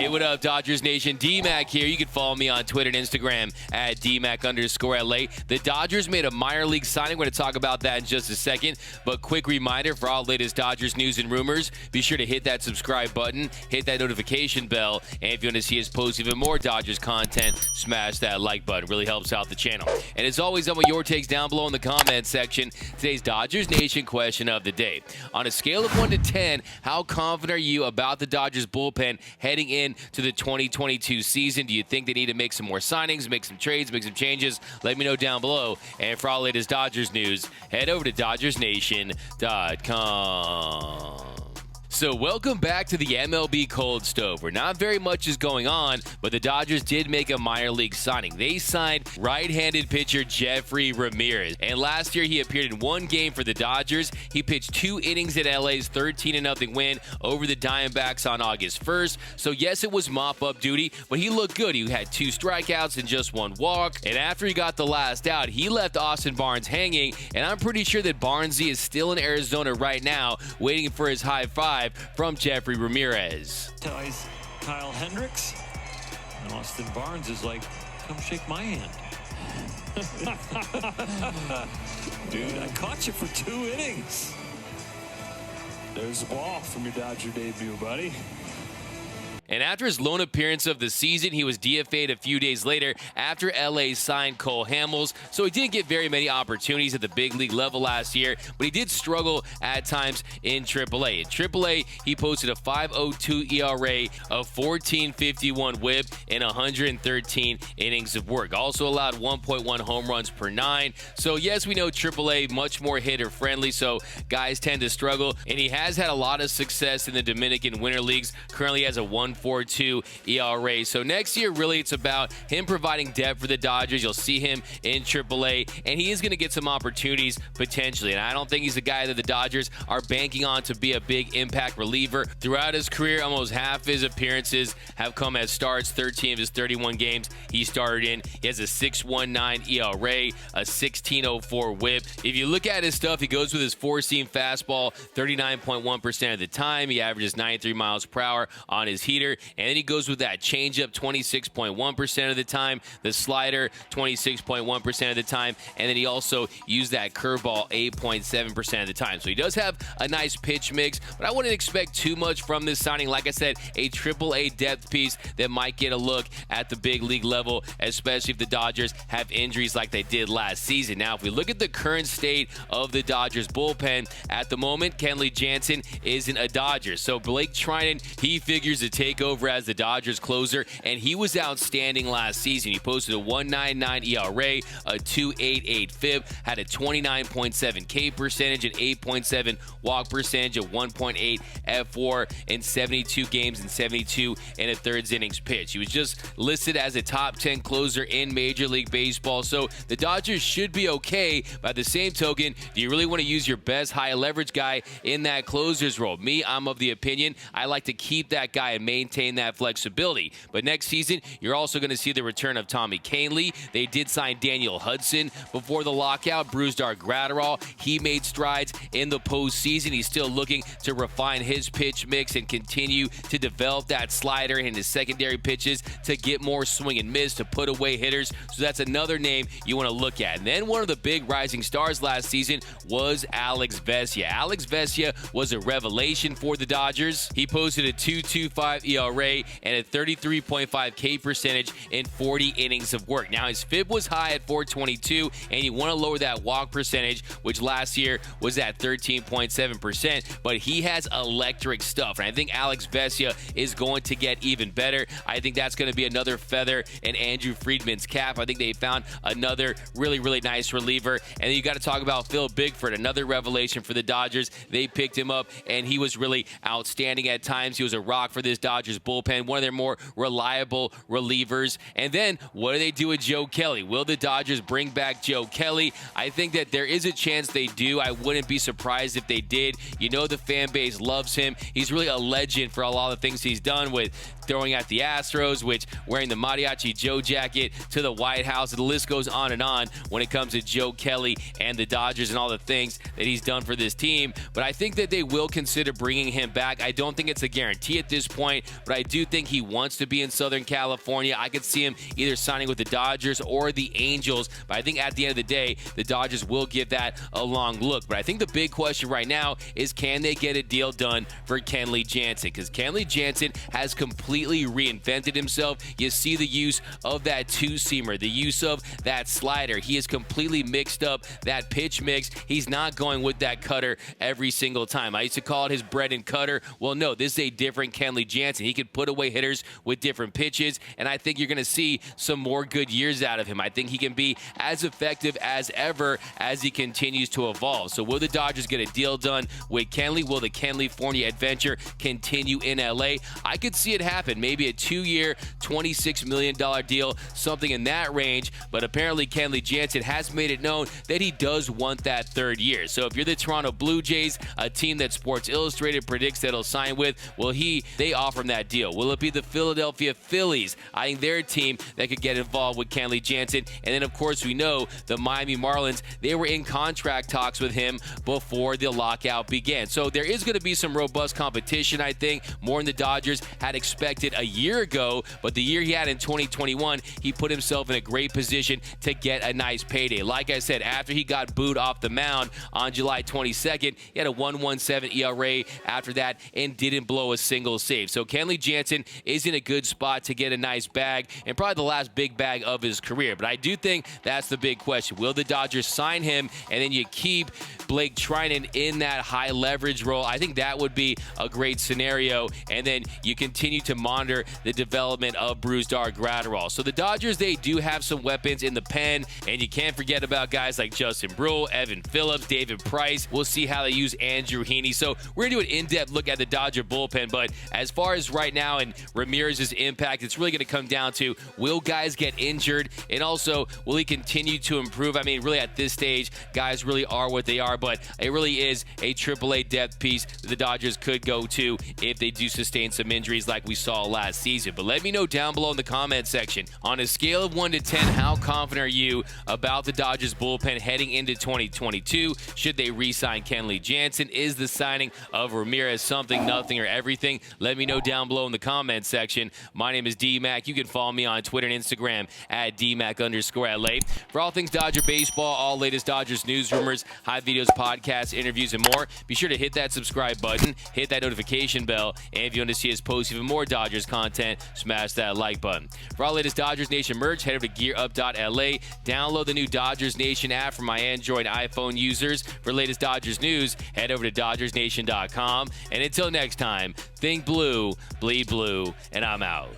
Hey, what up, Dodgers Nation? D-Mac here. You can follow me on Twitter and Instagram at DMac_LA. The Dodgers made a minor league signing. We're going to talk about that in just a second. But quick reminder for all the latest Dodgers news and rumors, be sure to hit that subscribe button, hit that notification bell, and if you want to see us post even more Dodgers content, smash that like button. Really helps out the channel. And as always, I want your takes down below in the comments section. Today's Dodgers Nation question of the day. On a scale of 1 to 10, how confident are you about the Dodgers bullpen heading into the 2022 season? Do you think they need to make some more signings, make some trades, make some changes? Let me know down below. And for all the latest Dodgers news, head over to DodgersNation.com. So welcome back to the MLB Cold Stove, where not very much is going on, but the Dodgers did make a minor league signing. They signed right-handed pitcher Yefry Ramirez, and last year he appeared in one game for the Dodgers. He pitched 2 innings at LA's 13-0 win over the Diamondbacks on August 1st. So yes, it was mop-up duty, but he looked good. He had 2 strikeouts and just 1 walk, and after he got the last out, he left Austin Barnes hanging, and I'm pretty sure that Barnesy is still in Arizona right now, waiting for his high five from Yefry Ramirez. Ties Kyle Hendricks, and Austin Barnes is like, come shake my hand. Dude, I caught you for 2 innings. There's the ball from your Dodger debut, buddy. And after his lone appearance of the season, he was DFA'd a few days later after LA signed Cole Hamels. So he didn't get very many opportunities at the big league level last year, but he did struggle at times in AAA. In AAA, he posted a .502 ERA, a 14.51 WHIP, and 113 innings of work. Also allowed 1.1 home runs per 9. So yes, we know AAA much more hitter friendly, so guys tend to struggle. And he has had a lot of success in the Dominican Winter Leagues. Currently has a 1.42 ERA. So next year, really, it's about him providing depth for the Dodgers. You'll see him in AAA, and he is going to get some opportunities potentially. And I don't think he's a guy that the Dodgers are banking on to be a big impact reliever. Throughout his career, almost half his appearances have come as starts. 13 of his 31 games he started in. He has a 6.19 ERA, a 16.04 WHIP. If you look at his stuff, he goes with his 4-seam fastball 39.1% of the time. He averages 93 miles per hour on his heater. And then he goes with that changeup 26.1% of the time, the slider 26.1% of the time, and then he also used that curveball 8.7% of the time. So he does have a nice pitch mix, but I wouldn't expect too much from this signing. Like I said, a AAA depth piece that might get a look at the big league level, especially if the Dodgers have injuries like they did last season. Now, if we look at the current state of the Dodgers bullpen, at the moment, Kenley Janssen isn't a Dodger. So Blake Treinen, he figures to take over as the Dodgers closer, and he was outstanding last season. He posted a 1.99 ERA, a 2.88 FIP, had a 29.7 K percentage, an 8.7 walk percentage, a 1.8 F4 in 72 games and 72 and a thirds innings pitch. He was just listed as a top 10 closer in Major League Baseball, so the Dodgers should be okay. By the same token, do you really want to use your best high leverage guy in that closer's role? Me, I'm of the opinion I like to keep that guy and maintain that flexibility. But next season, you're also going to see the return of Tommy Kainley. They did sign Daniel Hudson before the lockout. Brusdar Graterol, he made strides in the postseason. He's still looking to refine his pitch mix and continue to develop that slider in his secondary pitches to get more swing and miss, to put away hitters. So that's another name you want to look at. And then one of the big rising stars last season was Alex Vesia. Alex Vesia was a revelation for the Dodgers. He posted a 2.25 ERA and a 33.5 K percentage in 40 innings of work. Now, his FIB was high at 422, and you want to lower that walk percentage, which last year was at 13.7%, but he has electric stuff, and I think Alex Vesia is going to get even better. I think that's going to be another feather in Andrew Friedman's cap. I think they found another really, really nice reliever. And then you got to talk about Phil Bigford, another revelation for the Dodgers. They picked him up, and he was really outstanding at times. He was a rock for this Dodgers bullpen, one of their more reliable relievers. And then what do they do with Joe Kelly? Will the Dodgers bring back Joe Kelly? I think that there is a chance they do. I wouldn't be surprised if they did. You know, the fan base loves him. He's really a legend for a lot of the things he's done with throwing at the Astros, which wearing the Mariachi Joe jacket to the White House. The list goes on and on when it comes to Joe Kelly and the Dodgers and all the things that he's done for this team. But I think that they will consider bringing him back. I don't think it's a guarantee at this point, but I do think he wants to be in Southern California. I could see him either signing with the Dodgers or the Angels, but I think at the end of the day, the Dodgers will give that a long look. But I think the big question right now is, can they get a deal done for Kenley Janssen? Because Kenley Janssen has completely reinvented himself. You see the use of that two-seamer, the use of that slider. He has completely mixed up that pitch mix. He's not going with that cutter every single time. I used to call it his bread and cutter. Well, no, this is a different Kenley Janssen. He can put away hitters with different pitches, and I think you're going to see some more good years out of him. I think he can be as effective as ever as he continues to evolve. So will the Dodgers get a deal done with Kenley? Will the California adventure continue in LA? I could see it happen. Maybe a 2-year, $26 million deal, something in that range. But apparently Kenley Janssen has made it known that he does want that third year. So if you're the Toronto Blue Jays, a team that Sports Illustrated predicts that he'll sign with, well, they offer him that deal. Will it be the Philadelphia Phillies? I think they're a team that could get involved with Kenley Janssen. And then, of course, we know the Miami Marlins, they were in contract talks with him before the lockout began. So there is going to be some robust competition, I think, more than the Dodgers had expected a year ago. But the year he had in 2021, he put himself in a great position to get a nice payday. Like I said, after he got booed off the mound on July 22nd, he had a 1.17 ERA after that and didn't blow a single save. So Kenley Janssen is in a good spot to get a nice bag, and probably the last big bag of his career. But I do think that's the big question. Will the Dodgers sign him, and then you keep Blake Treinen in that high leverage role? I think that would be a great scenario, and then you continue to monitor the development of Brusdar Graterol. So the Dodgers, they do have some weapons in the pen, and you can't forget about guys like Justin Brule, Evan Phillips, David Price. We'll see how they use Andrew Heaney. So we're going to do an in-depth look at the Dodger bullpen, but as far as right now and Ramirez's impact, it's really going to come down to, will guys get injured, and also will he continue to improve? I mean, really at this stage, guys really are what they are, but it really is a AAA depth piece that the Dodgers could go to if they do sustain some injuries like we saw last season. But let me know down below in the comment section, on a scale of 1 to 10, how confident are you about the Dodgers bullpen heading into 2022? Should they re-sign Kenley Janssen? Is the signing of Ramirez something, nothing, or everything? Let me know down below in the comment section. My name is D-Mac. You can follow me on Twitter and Instagram at DMac_LA. For all things Dodger baseball, all latest Dodgers news, rumors, high videos, podcasts, interviews, and more, be sure to hit that subscribe button, hit that notification bell, and if you want to see us post even more Dodgers content, smash that like button. For all latest Dodgers Nation merch, head over to gearup.la. Download the new Dodgers Nation app for my Android iPhone users. For latest Dodgers news, head over to DodgersNation.com. And until next time, think blue, bleed blue, and I'm out.